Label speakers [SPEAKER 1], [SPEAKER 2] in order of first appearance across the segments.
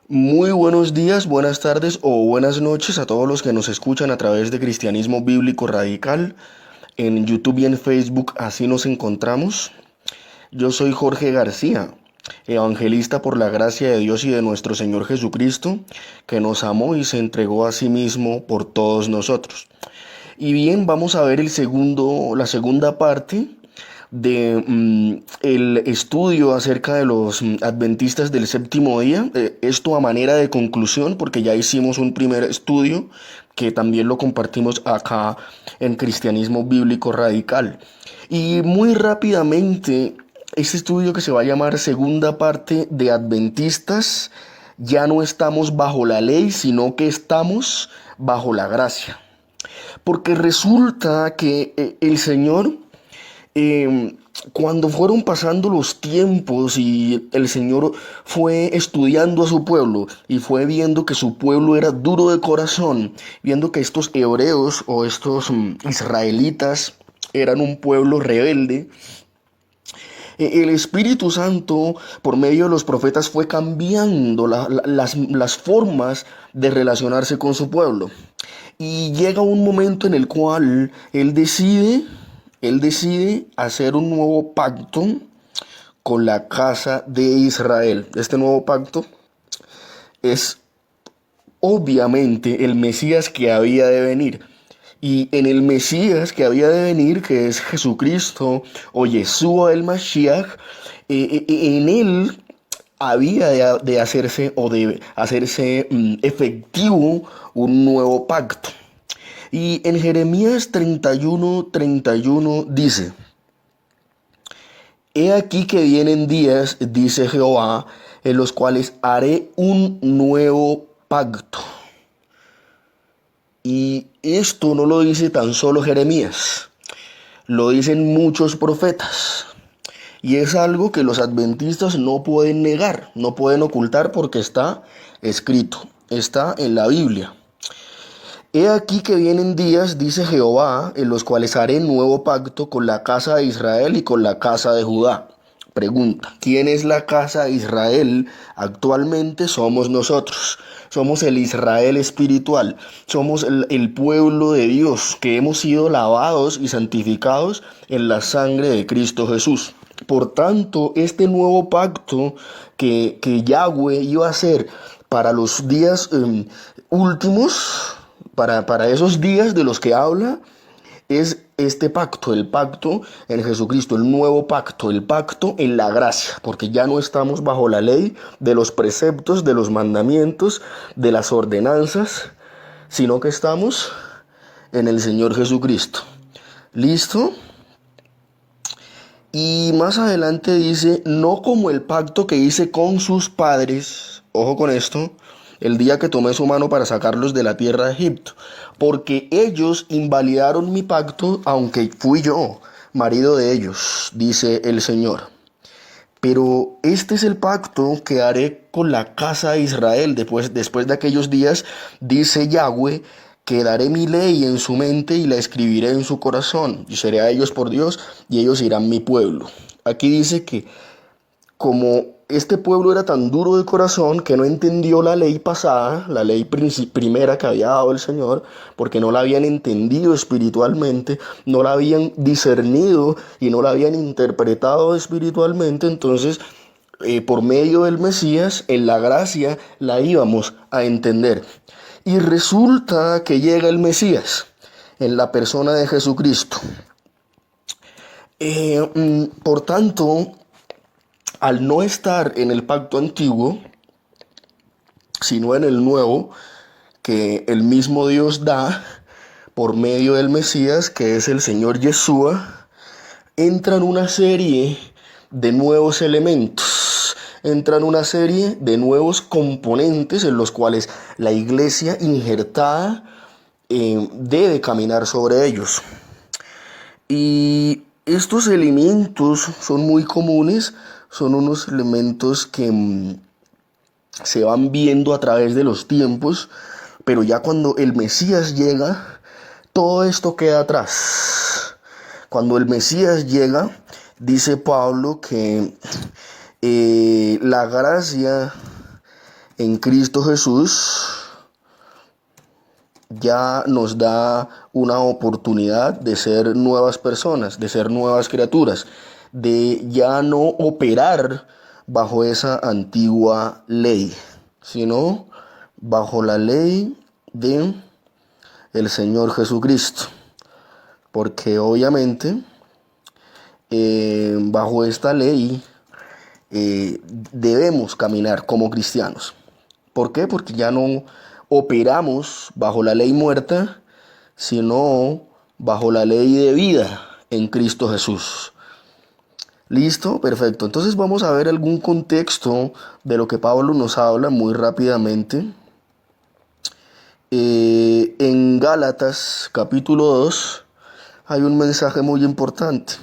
[SPEAKER 1] Muy buenos días, buenas tardes o buenas noches a todos los que nos escuchan a través de Cristianismo Bíblico Radical. En YouTube y en Facebook así nos encontramos. Yo soy Jorge García, evangelista por la gracia de Dios y de nuestro Señor Jesucristo, que nos amó y se entregó a sí mismo por todos nosotros. Y bien, vamos a ver la segunda parte de el estudio acerca de los adventistas del séptimo día. Esto a manera de conclusión, porque ya hicimos un primer estudio que también lo compartimos acá en Cristianismo Bíblico Radical. Y muy rápidamente, este estudio que se va a llamar segunda parte de Adventistas, ya no estamos bajo la ley, sino que estamos bajo la gracia. Porque resulta que el Señor, eh, cuando fueron pasando los tiempos y el Señor fue estudiando a su pueblo y fue viendo que su pueblo era duro de corazón, viendo que estos hebreos o estos israelitas eran un pueblo rebelde, el Espíritu Santo, por medio de los profetas, fue cambiando las formas de relacionarse con su pueblo. Y llega un momento en el cual él decide hacer un nuevo pacto con la casa de Israel. Este nuevo pacto es obviamente el Mesías que había de venir. Y en el Mesías que había de venir, que es Jesucristo o Yeshua el Mashiach, en él había de hacerse o de hacerse efectivo un nuevo pacto. Y en Jeremías 31:31 dice: He aquí que vienen días, dice Jehová, en los cuales haré un nuevo pacto. Y esto no lo dice tan solo Jeremías, lo dicen muchos profetas. Y es algo que los adventistas no pueden negar, no pueden ocultar porque está escrito, está en la Biblia. He aquí que vienen días, dice Jehová, en los cuales haré nuevo pacto con la casa de Israel y con la casa de Judá. Pregunta: ¿quién es la casa de Israel? Actualmente somos nosotros. Somos el Israel espiritual. Somos el pueblo de Dios que hemos sido lavados y santificados en la sangre de Cristo Jesús. Por tanto, este nuevo pacto que Yahweh iba a hacer para los días últimos, para esos días de los que habla, es este pacto, el pacto en Jesucristo, el nuevo pacto, el pacto en la gracia, porque ya no estamos bajo la ley de los preceptos, de los mandamientos, de las ordenanzas, sino que estamos en el Señor Jesucristo. ¿Listo? Y más adelante dice: no como el pacto que hice con sus padres, ojo con esto, el día que tomé su mano para sacarlos de la tierra de Egipto, porque ellos invalidaron mi pacto, aunque fui yo marido de ellos, dice el Señor. Pero este es el pacto que haré con la casa de Israel después de aquellos días, dice Yahweh, que daré mi ley en su mente y la escribiré en su corazón, y seré a ellos por Dios, y ellos serán mi pueblo. Aquí dice que como este pueblo era tan duro de corazón que no entendió la ley pasada, la ley primera que había dado el Señor, porque no la habían entendido espiritualmente, no la habían discernido y no la habían interpretado espiritualmente, entonces por medio del Mesías, en la gracia, la íbamos a entender. Y resulta que llega el Mesías en la persona de Jesucristo. Por tanto, al no estar en el pacto antiguo, sino en el nuevo, que el mismo Dios da por medio del Mesías, que es el Señor Yeshua, entran una serie de nuevos elementos, entran una serie de nuevos componentes en los cuales la iglesia injertada debe caminar sobre ellos. Y estos elementos son muy comunes, son unos elementos que se van viendo a través de los tiempos, pero ya cuando el Mesías llega, todo esto queda atrás. Cuando el Mesías llega, dice Pablo que la gracia en Cristo Jesús ya nos da una oportunidad de ser nuevas personas, de ser nuevas criaturas, de ya no operar bajo esa antigua ley, sino bajo la ley de el Señor Jesucristo. Porque obviamente bajo esta ley debemos caminar como cristianos. ¿Por qué? Porque ya no operamos bajo la ley muerta, sino bajo la ley de vida en Cristo Jesús. ¿Listo? Perfecto. Entonces vamos a ver algún contexto de lo que Pablo nos habla muy rápidamente. En Gálatas capítulo 2 hay un mensaje muy importante.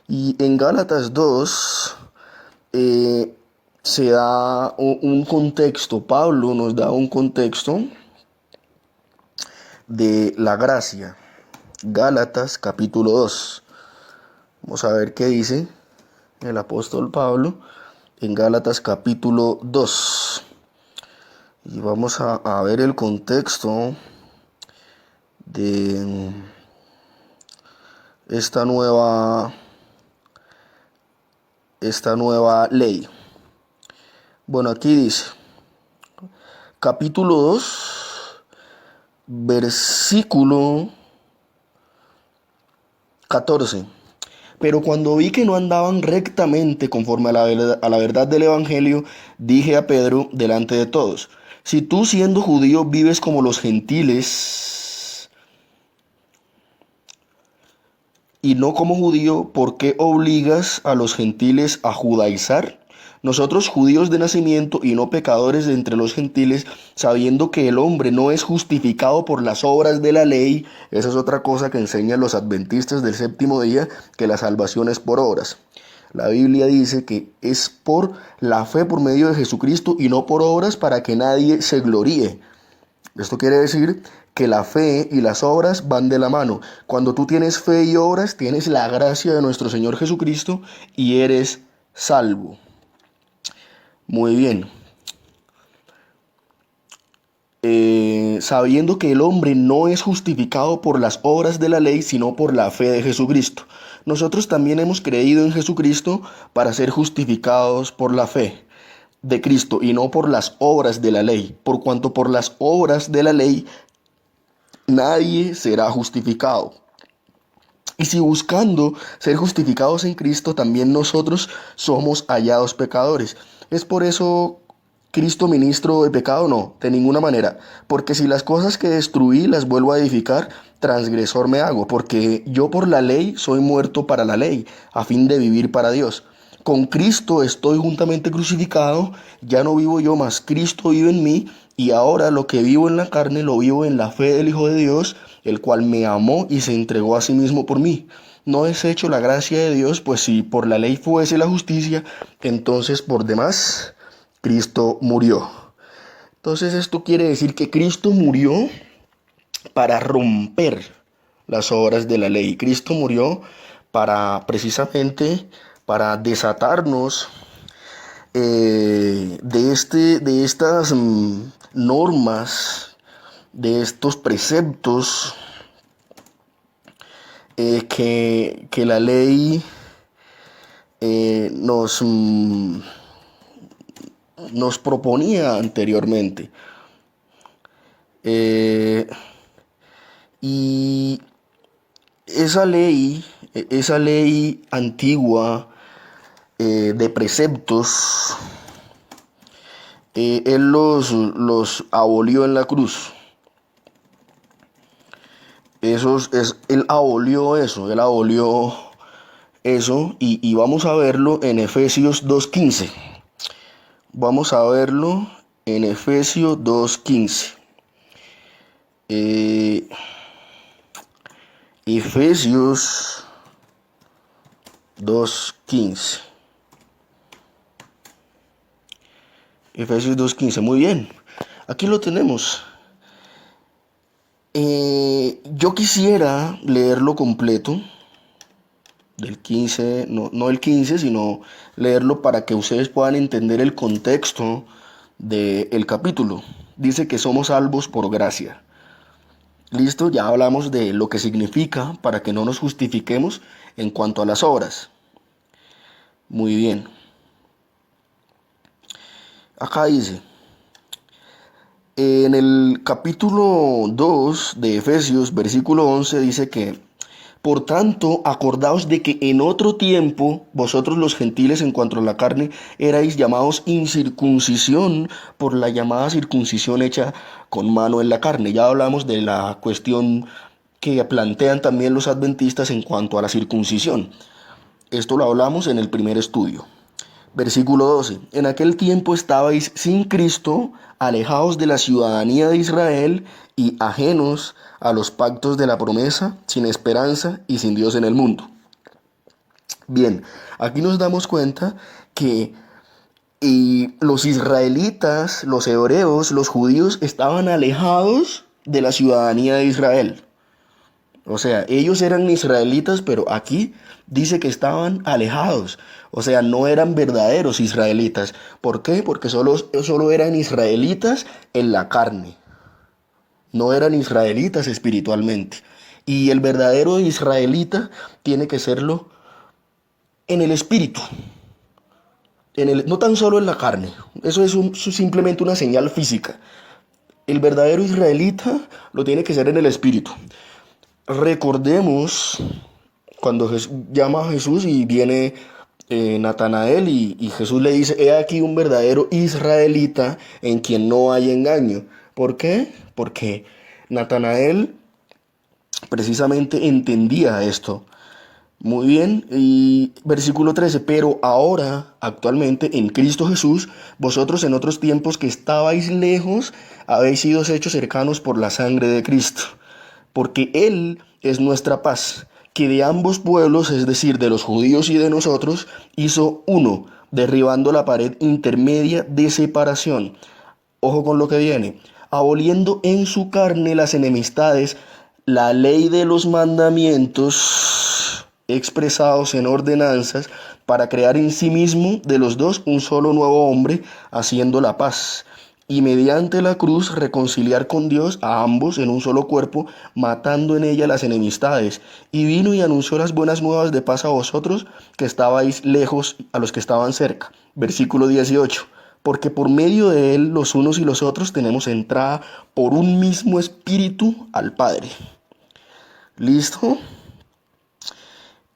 [SPEAKER 1] Y en Gálatas 2 se da un contexto, Pablo nos da un contexto de la gracia. Gálatas capítulo 2. Vamos a ver qué dice el apóstol Pablo en Gálatas capítulo 2. Y vamos a ver el contexto de esta nueva ley. Bueno, aquí dice, capítulo 2, versículo 14. Pero cuando vi que no andaban rectamente conforme a la verdad del Evangelio, dije a Pedro delante de todos, si tú siendo judío vives como los gentiles y no como judío, ¿por qué obligas a los gentiles a judaizar? Nosotros judíos de nacimiento y no pecadores de entre los gentiles, sabiendo que el hombre no es justificado por las obras de la ley. Esa es otra cosa que enseñan los adventistas del séptimo día, que la salvación es por obras. La Biblia dice que es por la fe por medio de Jesucristo y no por obras para que nadie se gloríe. Esto quiere decir que la fe y las obras van de la mano. Cuando tú tienes fe y obras, tienes la gracia de nuestro Señor Jesucristo y eres salvo. Muy bien. Sabiendo que el hombre no es justificado por las obras de la ley, sino por la fe de Jesucristo. Nosotros también hemos creído en Jesucristo para ser justificados por la fe de Cristo y no por las obras de la ley, por cuanto por las obras de la ley nadie será justificado. Y si buscando ser justificados en Cristo, también nosotros somos hallados pecadores. Es por eso Cristo ministro de pecado, no, de ninguna manera. Porque si las cosas que destruí las vuelvo a edificar, transgresor me hago. Porque yo por la ley soy muerto para la ley, a fin de vivir para Dios. Con Cristo estoy juntamente crucificado, ya no vivo yo, mas Cristo vive en mí, y ahora lo que vivo en la carne lo vivo en la fe del Hijo de Dios, el cual me amó y se entregó a sí mismo por mí. No desecho la gracia de Dios, pues si por la ley fuese la justicia, entonces por demás Cristo murió. Entonces esto quiere decir que Cristo murió para romper las obras de la ley. Cristo murió para precisamente para desatarnos de estas normas, de estos preceptos que la ley nos proponía anteriormente. Y esa ley antigua de preceptos, Él los abolió en la cruz. Él abolió eso y vamos a verlo en Efesios 2:15. Vamos a verlo en Efesios 2:15. Efesios 2:15. Efesios 2:15. Muy bien. Aquí lo tenemos. Yo quisiera leerlo completo. Del 15, no el 15, sino leerlo para que ustedes puedan entender el contexto del capítulo. Dice que somos salvos por gracia. Listo, ya hablamos de lo que significa para que no nos justifiquemos en cuanto a las obras. Muy bien. Acá dice, en el capítulo 2 de Efesios, versículo 11, dice que, por tanto, acordaos de que en otro tiempo vosotros los gentiles en cuanto a la carne erais llamados incircuncisión por la llamada circuncisión hecha con mano en la carne. Ya hablamos de la cuestión que plantean también los adventistas en cuanto a la circuncisión. Esto lo hablamos en el primer estudio. Versículo 12. En aquel tiempo estabais sin Cristo, alejados de la ciudadanía de Israel y ajenos a los pactos de la promesa, sin esperanza y sin Dios en el mundo. Bien, aquí nos damos cuenta que los israelitas, los hebreos, los judíos estaban alejados de la ciudadanía de Israel. O sea, ellos eran israelitas, pero aquí dice que estaban alejados. O sea, no eran verdaderos israelitas. ¿Por qué? Porque solo eran israelitas en la carne. No eran israelitas espiritualmente. Y el verdadero israelita tiene que serlo en el espíritu. No tan solo en la carne. Eso es simplemente una señal física. El verdadero israelita lo tiene que ser en el espíritu. Recordemos cuando Jesús llama a Jesús y viene Natanael y Jesús le dice, he aquí un verdadero israelita en quien no hay engaño. ¿Por qué? Porque Natanael precisamente entendía esto. Muy bien, y versículo 13, pero ahora, actualmente, en Cristo Jesús, vosotros en otros tiempos que estabais lejos, habéis sido hechos cercanos por la sangre de Cristo, porque Él es nuestra paz, que de ambos pueblos, es decir, de los judíos y de nosotros, hizo uno, derribando la pared intermedia de separación. Ojo con lo que viene, aboliendo en su carne las enemistades, la ley de los mandamientos expresados en ordenanzas, para crear en sí mismo de los dos un solo nuevo hombre, haciendo la paz, y mediante la cruz reconciliar con Dios a ambos en un solo cuerpo, matando en ella las enemistades. Y vino y anunció las buenas nuevas de paz a vosotros que estabais lejos, a los que estaban cerca. Versículo 18. Porque por medio de él los unos y los otros tenemos entrada por un mismo espíritu al Padre. ¿Listo?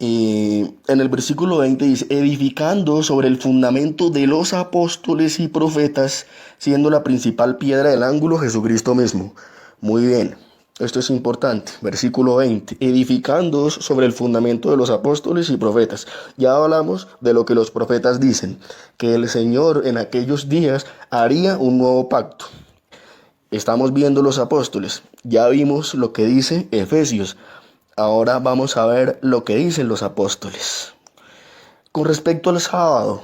[SPEAKER 1] En el versículo 20 dice, edificando sobre el fundamento de los apóstoles y profetas, siendo la principal piedra del ángulo Jesucristo mismo. Muy bien, esto es importante. Versículo 20, edificando sobre el fundamento de los apóstoles y profetas. Ya hablamos de lo que los profetas dicen, que el Señor en aquellos días haría un nuevo pacto. Estamos viendo los apóstoles, ya vimos lo que dice Efesios. Ahora vamos a ver lo que dicen los apóstoles. Con respecto al sábado,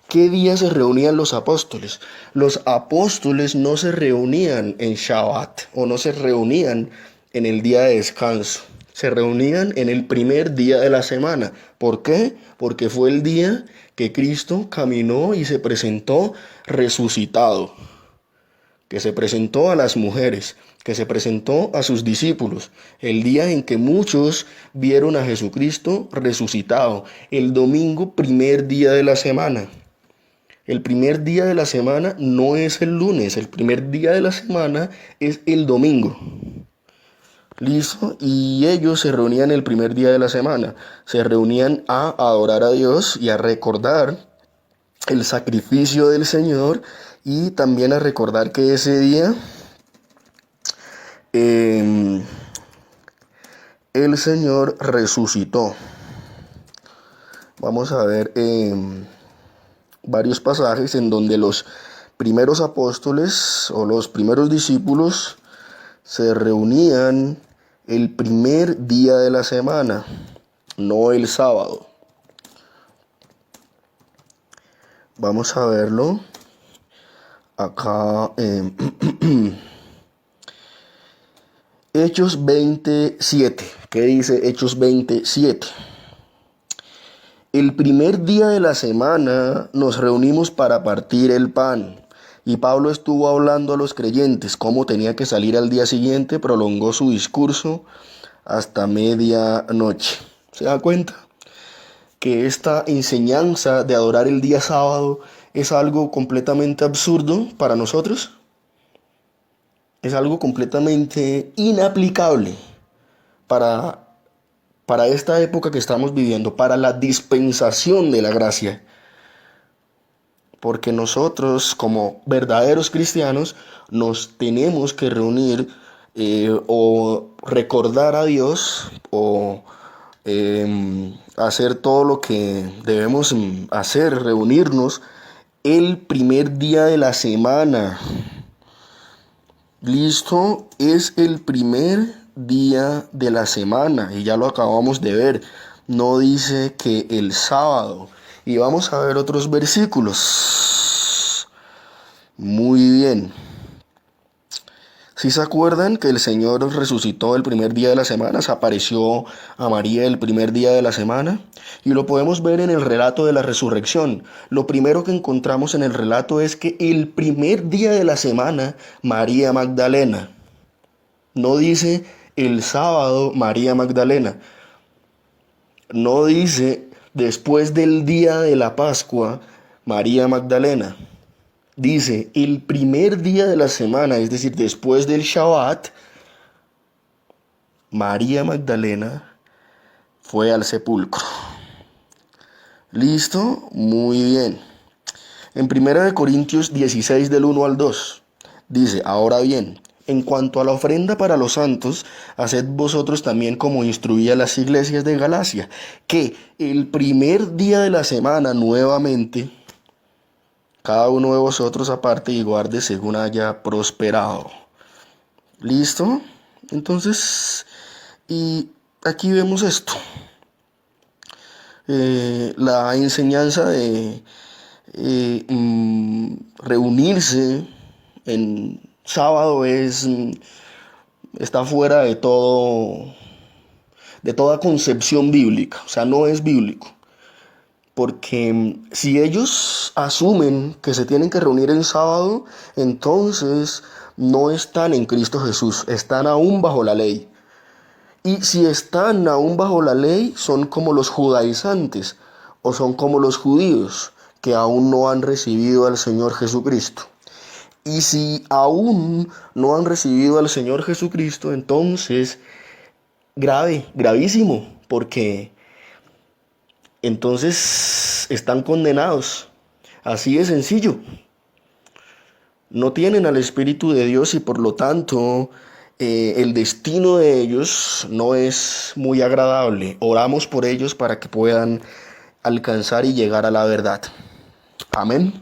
[SPEAKER 1] ¿qué día se reunían los apóstoles? Los apóstoles no se reunían en Shabbat o no se reunían en el día de descanso. Se reunían en el primer día de la semana. ¿Por qué? Porque fue el día que Cristo caminó y se presentó resucitado, que se presentó a las mujeres, que se presentó a sus discípulos, el día en que muchos vieron a Jesucristo resucitado, el domingo, primer día de la semana. El primer día de la semana no es el lunes, el primer día de la semana es el domingo. ¿Listo? Y ellos se reunían el primer día de la semana, se reunían a adorar a Dios y a recordar el sacrificio del Señor y también a recordar que ese día el Señor resucitó. Vamos a ver varios pasajes en donde los primeros apóstoles o los primeros discípulos se reunían el primer día de la semana, no el sábado. Vamos a verlo acá. Hechos 27. ¿Qué dice Hechos 27? El primer día de la semana nos reunimos para partir el pan. Y Pablo estuvo hablando a los creyentes cómo tenía que salir al día siguiente, prolongó su discurso hasta medianoche. ¿Se da cuenta? Que esta enseñanza de adorar el día sábado es algo completamente absurdo para nosotros. Es algo completamente inaplicable para, para esta época que estamos viviendo, para la dispensación de la gracia. Porque nosotros, como verdaderos cristianos, nos tenemos que reunir o recordar a Dios o hacer todo lo que debemos hacer, reunirnos el primer día de la semana. Listo, es el primer día de la semana y ya lo acabamos de ver. No dice que el sábado. Y vamos a ver otros versículos. Muy bien. Si se acuerdan que el Señor resucitó el primer día de la semana, se apareció a María el primer día de la semana, y lo podemos ver en el relato de la resurrección. Lo primero que encontramos en el relato es que el primer día de la semana, María Magdalena. No dice el sábado María Magdalena. No dice después del día de la Pascua María Magdalena. Dice, el primer día de la semana, es decir, después del Shabbat, María Magdalena fue al sepulcro. ¿Listo? Muy bien. En 1 Corintios 16 del 1 al 2, dice, ahora bien, en cuanto a la ofrenda para los santos, haced vosotros también como instruía las iglesias de Galacia, que el primer día de la semana nuevamente cada uno de vosotros aparte y guarde según haya prosperado. ¿Listo? Entonces, y aquí vemos esto. La enseñanza de reunirse en sábado está fuera de toda concepción bíblica. O sea, no es bíblico. Porque si ellos asumen que se tienen que reunir en sábado, entonces no están en Cristo Jesús, están aún bajo la ley. Y si están aún bajo la ley, son como los judaizantes o son como los judíos que aún no han recibido al Señor Jesucristo. Y si aún no han recibido al Señor Jesucristo, entonces gravísimo, porque entonces están condenados. Así de sencillo. No tienen al Espíritu de Dios y por lo tanto el destino de ellos no es muy agradable. Oramos por ellos para que puedan alcanzar y llegar a la verdad. Amén.